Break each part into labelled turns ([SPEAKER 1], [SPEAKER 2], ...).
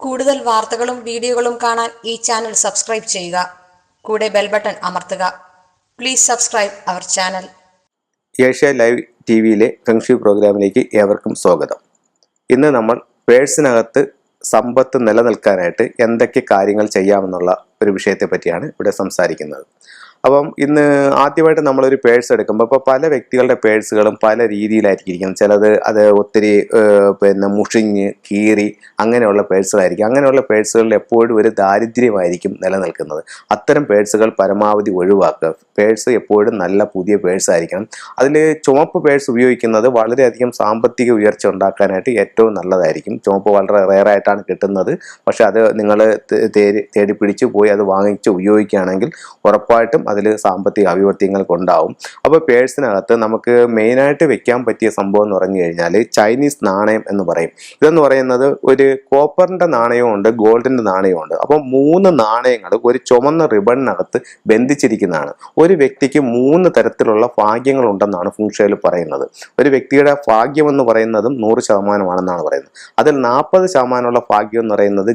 [SPEAKER 1] കൂടുതൽ വാർത്തകളും വീഡിയോകളും കാണാൻ ഈ ചാനൽ സബ്സ്ക്രൈബ് ചെയ്യുക. കൂടെ ബെൽ ബട്ടൺ അമർത്തുക. Please subscribe our channel.
[SPEAKER 2] Asia live ടിവിയിലെ ഫെങ്ഷി പ്രോഗ്രാമിലേക്ക് ഏവർക്കും സ്വാഗതം. ഇന്ന് നമ്മൾ പേഴ്സിനകത്ത് സമ്പത്ത് നിലനിൽക്കാനായിട്ട് എന്തൊക്കെ കാര്യങ്ങൾ ചെയ്യാമെന്നുള്ള ഒരു വിഷയത്തെ പറ്റിയാണ് ഇവിടെ സംസാരിക്കുന്നത്. അപ്പം ഇന്ന് ആദ്യമായിട്ട് നമ്മളൊരു പേഴ്സ് എടുക്കുമ്പോൾ ഇപ്പോൾ പല വ്യക്തികളുടെ പേഴ്സുകളും പല രീതിയിലായിരിക്കും ഇരിക്കുന്നത്. ചിലത് അത് ഒത്തിരി മുഷിഞ്ഞ് കീറി അങ്ങനെയുള്ള പേഴ്സുകളായിരിക്കും. അങ്ങനെയുള്ള പേഴ്സുകളിൽ എപ്പോഴും ഒരു ദാരിദ്ര്യമായിരിക്കും നിലനിൽക്കുന്നത്. അത്തരം പേഴ്സുകൾ പരമാവധി ഒഴിവാക്കുക. പേഴ്സ് എപ്പോഴും നല്ല പുതിയ പേഴ്സ് ആയിരിക്കണം. അതിൽ ചുവപ്പ് പേഴ്സ് ഉപയോഗിക്കുന്നത് വളരെയധികം സാമ്പത്തിക ഉയർച്ച ഉണ്ടാക്കാനായിട്ട് ഏറ്റവും നല്ലതായിരിക്കും. ചുവപ്പ് വളരെ റെയറായിട്ടാണ് കിട്ടുന്നത്. പക്ഷെ അത് നിങ്ങൾ തേടി പിടിച്ച് പോയി അത് വാങ്ങിച്ച് ഉപയോഗിക്കുകയാണെങ്കിൽ ഉറപ്പായിട്ടും അതിൽ സാമ്പത്തിക അഭിവൃദ്ധികൾക്ക് ഉണ്ടാവും. അപ്പോൾ പേഴ്സിനകത്ത് നമുക്ക് മെയിനായിട്ട് വെക്കാൻ പറ്റിയ സംഭവം എന്ന് പറഞ്ഞു കഴിഞ്ഞാൽ ചൈനീസ് നാണയം എന്ന് പറയും. ഇതെന്ന് പറയുന്നത് ഒരു കോപ്പറിന്റെ നാണയവും ഉണ്ട്, ഗോൾഡിന്റെ നാണയവും ഉണ്ട്. അപ്പോൾ 3 നാണയങ്ങൾ ഒരു ചുമന്ന റിബണിനകത്ത് ബന്ധിച്ചിരിക്കുന്നതാണ്. ഒരു വ്യക്തിക്ക് 3 തരത്തിലുള്ള ഭാഗ്യങ്ങൾ ഉണ്ടെന്നാണ് ഫെങ്ഷുയിൽ പറയുന്നത്. ഒരു വ്യക്തിയുടെ ഭാഗ്യം എന്ന് പറയുന്നതും 100% പറയുന്നത്. അതിൽ 40% ഭാഗ്യം എന്ന് പറയുന്നത്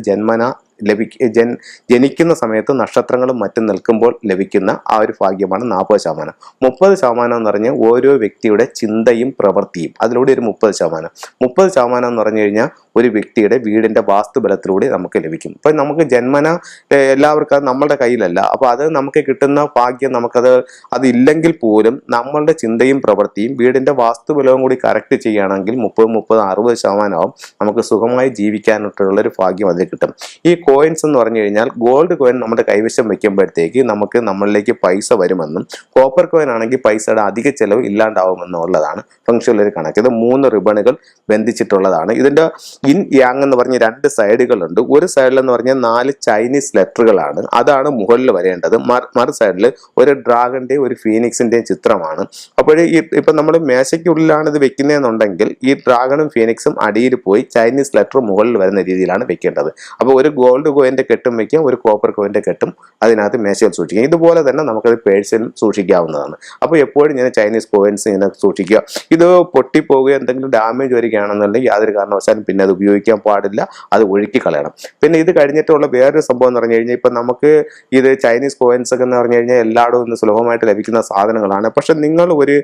[SPEAKER 2] ജനിക്കുന്ന സമയത്ത് നക്ഷത്രങ്ങളും മറ്റും നിൽക്കുമ്പോൾ ലഭിക്കുന്ന ആ ഒരു ഭാഗ്യമാണ് 40%. 30% എന്ന് പറഞ്ഞാൽ ഓരോ വ്യക്തിയുടെ ചിന്തയും പ്രവൃത്തിയും, അതിലൂടെ ഒരു 30%. 30% എന്ന് പറഞ്ഞു കഴിഞ്ഞാൽ ഒരു വ്യക്തിയുടെ വീടിന്റെ വാസ്തുബലത്തിലൂടെ നമുക്ക് ലഭിക്കും. ഇപ്പം നമുക്ക് ജന്മന എല്ലാവർക്കും അത് നമ്മളുടെ കയ്യിലല്ല. അപ്പോൾ അത് നമുക്ക് കിട്ടുന്ന ഭാഗ്യം അത് ഇല്ലെങ്കിൽ പോലും നമ്മളുടെ ചിന്തയും പ്രവൃത്തിയും വീടിന്റെ വാസ്തുബലവും കൂടി കറക്റ്റ് ചെയ്യുകയാണെങ്കിൽ 30-60% ആവും നമുക്ക് സുഖമായി ജീവിക്കാനായിട്ടുള്ളൊരു ഭാഗ്യം അതിൽ കിട്ടും. ഈ കോയിൻസ് എന്ന് പറഞ്ഞു കഴിഞ്ഞാൽ ഗോൾഡ് കോയിൻ നമ്മുടെ കൈവശം വെക്കുമ്പോഴത്തേക്ക് നമുക്ക് നമ്മളിലേക്ക് പൈസ വരുമെന്നും കോപ്പർ കോയിൻ ആണെങ്കിൽ പൈസയുടെ അധിക ചെലവ് ഇല്ലാണ്ടാവുമെന്നുള്ളതാണ് ഫെങ്ഷുയിലൊരു കണക്ക്. ഇത് 3 റിബണുകൾ ബന്ധിച്ചിട്ടുള്ളതാണ്. ഇതിന്റെ ഇൻ യാങ് എന്ന് പറഞ്ഞ 2 സൈഡുകളുണ്ട്. ഒരു സൈഡിൽ എന്ന് പറഞ്ഞാൽ 4 ചൈനീസ് ലെറ്ററുകളാണ്. അതാണ് മുകളിൽ വരേണ്ടത്. മറു സൈഡിൽ ഒരു ഡ്രാഗന്റെയും ഒരു ഫീനിക്സിന്റെയും ചിത്രമാണ്. അപ്പോൾ ഇപ്പൊ നമ്മൾ മേശയ്ക്കുള്ളിലാണ് ഇത് വെക്കുന്നതെന്നുണ്ടെങ്കിൽ ഈ ഡ്രാഗണും ഫീനിക്സും അടിയിൽ പോയി ചൈനീസ് ലെറ്റർ മുകളിൽ വരുന്ന രീതിയിലാണ് വെക്കേണ്ടത്. അപ്പോൾ ഒരു ഗോൾഡ് കോയിന്റെ കെട്ടും വെക്കാം, ഒരു കോപ്പർ കോയിന്റെ കെട്ടും അതിനകത്ത് മേശയിൽ സൂക്ഷിക്കാം. ഇതുപോലെ തന്നെ നമുക്കത് പേഴ്സിൽ സൂക്ഷിക്കാവുന്നതാണ്. അപ്പോൾ എപ്പോഴും ഇങ്ങനെ ചൈനീസ് കോയിൻസ് ഇങ്ങനെ സൂക്ഷിക്കുക. ഇത് പൊട്ടിപ്പോവുകയോ എന്തെങ്കിലും ഡാമേജ് വരികയാണെന്നുണ്ടെങ്കിൽ യാതൊരു കാരണവശാലും പിന്നെ അത് ഉപയോഗിക്കാൻ പാടില്ല, അത് ഒഴുക്കി കളയണം. പിന്നെ ഇത് കഴിഞ്ഞിട്ടുള്ള വേറൊരു സംഭവം എന്ന് പറഞ്ഞു കഴിഞ്ഞാൽ ഇപ്പം നമുക്ക് ഇത് ചൈനീസ് കോയിൻസ് ഒക്കെ എന്ന് പറഞ്ഞു കഴിഞ്ഞാൽ എല്ലായിടവും ഇന്ന് സുലഭമായിട്ട് ലഭിക്കുന്ന സാധനങ്ങളാണ്. പക്ഷെ നിങ്ങൾ ഒരു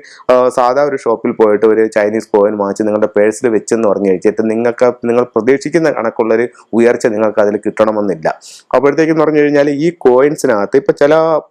[SPEAKER 2] സാധാ ഒരു ഷോപ്പിൽ പോയിട്ട് ഒരു ചൈനീസ് കോയിൻ വാങ്ങിച്ച് നിങ്ങളുടെ പേഴ്സിൽ വെച്ചെന്ന് പറഞ്ഞു കഴിച്ചിട്ട് നിങ്ങൾ പ്രതീക്ഷിക്കുന്ന കണക്കുള്ളൊരു ഉയർച്ച നിങ്ങൾക്ക് അതിൽ കിട്ടണമെന്നില്ല. അപ്പോഴത്തേക്കെന്ന് പറഞ്ഞു കഴിഞ്ഞാൽ ഈ കോയിൻസിനകത്ത് ഇപ്പം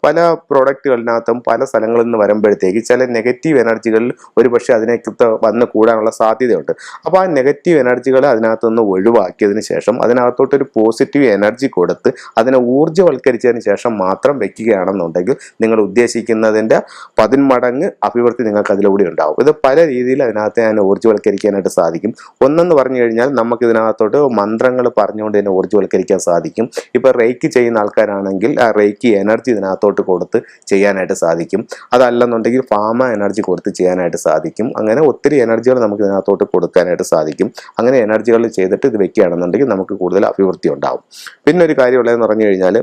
[SPEAKER 2] പല പ്രോഡക്റ്റുകളിനകത്തും പല സ്ഥലങ്ങളിൽ നിന്ന് വരുമ്പോഴത്തേക്ക് ചില നെഗറ്റീവ് എനർജികളിൽ ഒരു പക്ഷേ അതിനകത്ത് വന്ന് കൂടാനുള്ള സാധ്യതയുണ്ട്. അപ്പോൾ ആ നെഗറ്റീവ് എനർജികൾ അതിനകത്തുനിന്ന് ഒഴിവാക്കിയതിന് ശേഷം അതിനകത്തോട്ടൊരു പോസിറ്റീവ് എനർജി കൊടുത്ത് അതിനെ ഊർജ്ജവൽക്കരിച്ചതിന് ശേഷം മാത്രം വെക്കുകയാണെന്നുണ്ടെങ്കിൽ നിങ്ങൾ ഉദ്ദേശിക്കുന്നതിൻ്റെ 10 മടങ്ങ് അഭിവൃദ്ധി നിങ്ങൾക്ക് അതിലൂടെ ഉണ്ടാവും. ഇത് പല രീതിയിൽ അതിനകത്ത് ഞാൻ ഊർജ്ജവൽക്കരിക്കാനായിട്ട് സാധിക്കും. ഒന്നെന്ന് പറഞ്ഞു കഴിഞ്ഞാൽ നമുക്ക് ഇതിനകത്തോട്ട് മന്ത്രങ്ങൾ പറഞ്ഞുകൊണ്ട് തന്നെ ഊർജ്ജവൽക്കരിക്കാൻ സാധിക്കും. ഇപ്പൊ റേക്കി ചെയ്യുന്ന ആൾക്കാരാണെങ്കിൽ ആ റേക്കി എനർജി ഇതിനകത്തോട്ട് കൊടുത്ത് ചെയ്യാനായിട്ട് സാധിക്കും. അതല്ലെന്നുണ്ടെങ്കിൽ ഫാമ എനർജി കൊടുത്ത് ചെയ്യാനായിട്ട് സാധിക്കും. അങ്ങനെ ഒത്തിരി എനർജികൾ നമുക്ക് ഇതിനകത്തോട്ട് കൊടുക്കാനായിട്ട് സാധിക്കും. അങ്ങനെ എനർജികൾ ചെയ്തിട്ട് ഇത് വെക്കുകയാണെന്നുണ്ടെങ്കിൽ നമുക്ക് കൂടുതൽ അഭിവൃദ്ധി ഉണ്ടാവും. പിന്നെ ഒരു കാര്യമുള്ളതെന്ന് പറഞ്ഞു കഴിഞ്ഞാൽ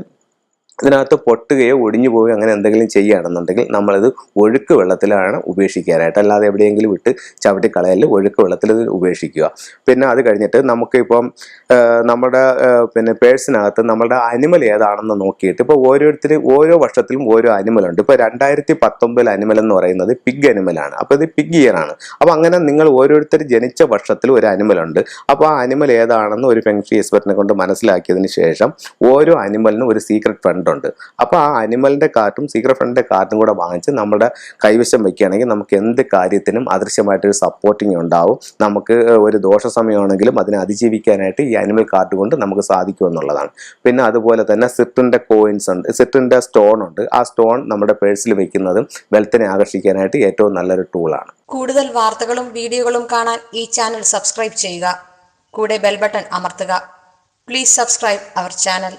[SPEAKER 2] ഇതിനകത്ത് പൊട്ടുകയോ ഒടിഞ്ഞു പോവുകയോ അങ്ങനെ എന്തെങ്കിലും ചെയ്യുകയാണെന്നുണ്ടെങ്കിൽ നമ്മളത് ഒഴുക്ക് വെള്ളത്തിലാണ് ഉപേക്ഷിക്കാനായിട്ട്, അല്ലാതെ എവിടെയെങ്കിലും വിട്ട് ചവിട്ടിക്കളയല്, ഒഴുക്ക് വെള്ളത്തിൽ ഇത് ഉപേക്ഷിക്കുക. പിന്നെ അത് കഴിഞ്ഞിട്ട് നമുക്കിപ്പം നമ്മുടെ പേഴ്സിനകത്ത് നമ്മുടെ അനിമൽ ഏതാണെന്ന് നോക്കിയിട്ട് ഇപ്പോൾ ഓരോ വർഷത്തിലും ഓരോ അനിമലുണ്ട്. ഇപ്പോൾ 2019 അനിമൽ എന്ന് പറയുന്നത് പിഗ് അനിമലാണ്. അപ്പോൾ ഇത് പിഗ് ഇയർ ആണ്. അപ്പോൾ അങ്ങനെ നിങ്ങൾ ഓരോരുത്തർ ജനിച്ച വർഷത്തിൽ ഒരു അനിമലുണ്ട്. അപ്പോൾ ആ അനിമൽ ഏതാണെന്ന് ഒരു ഫെങ്ഷി എക്സ്പെർട്ടിനെ കൊണ്ട് മനസ്സിലാക്കിയതിന് ശേഷം ഓരോ അനിമലിനും ഒരു സീക്രട്ട് ഫണ്ട് ഉണ്ട്. അപ്പോൾ ആ അനിമലിന്റെ കാർഡും സീക്രട്ട് ഫണ്ടിന്റെ കാർഡും കൂടെ വാങ്ങിച്ച് നമ്മുടെ കൈവശം വയ്ക്കുകയാണെങ്കിൽ നമുക്ക് എന്ത് കാര്യത്തിനും അദൃശ്യമായിട്ടൊരു സപ്പോർട്ടിങ് ഉണ്ടാവും. നമുക്ക് ഒരു ദോഷ സമയമാണെങ്കിലും അതിനെ അതിജീവിക്കാനായിട്ട് ഈ അനിമൽ കാർഡ് കൊണ്ട് നമുക്ക് സാധിക്കും എന്നുള്ളതാണ്. പിന്നെ അതുപോലെ തന്നെ സിട്രിന്റെ കോയിൻസ് ഉണ്ട്, സിട്രിന്റെ സ്റ്റോൺ ഉണ്ട്. ആ സ്റ്റോൺ നമ്മുടെ പേഴ്സിൽ വെക്കുന്നതും വെൽത്തിനെ ആകർഷിക്കാനായിട്ട് ഏറ്റവും നല്ലൊരു ടൂളാണ്.
[SPEAKER 1] കൂടുതൽ വാർത്തകളും വീഡിയോകളും കാണാൻ ഈ ചാനൽ സബ്സ്ക്രൈബ് ചെയ്യുക. കൂടെ ബെൽ ബട്ടൺ അമർത്തുക. Please subscribe our channel.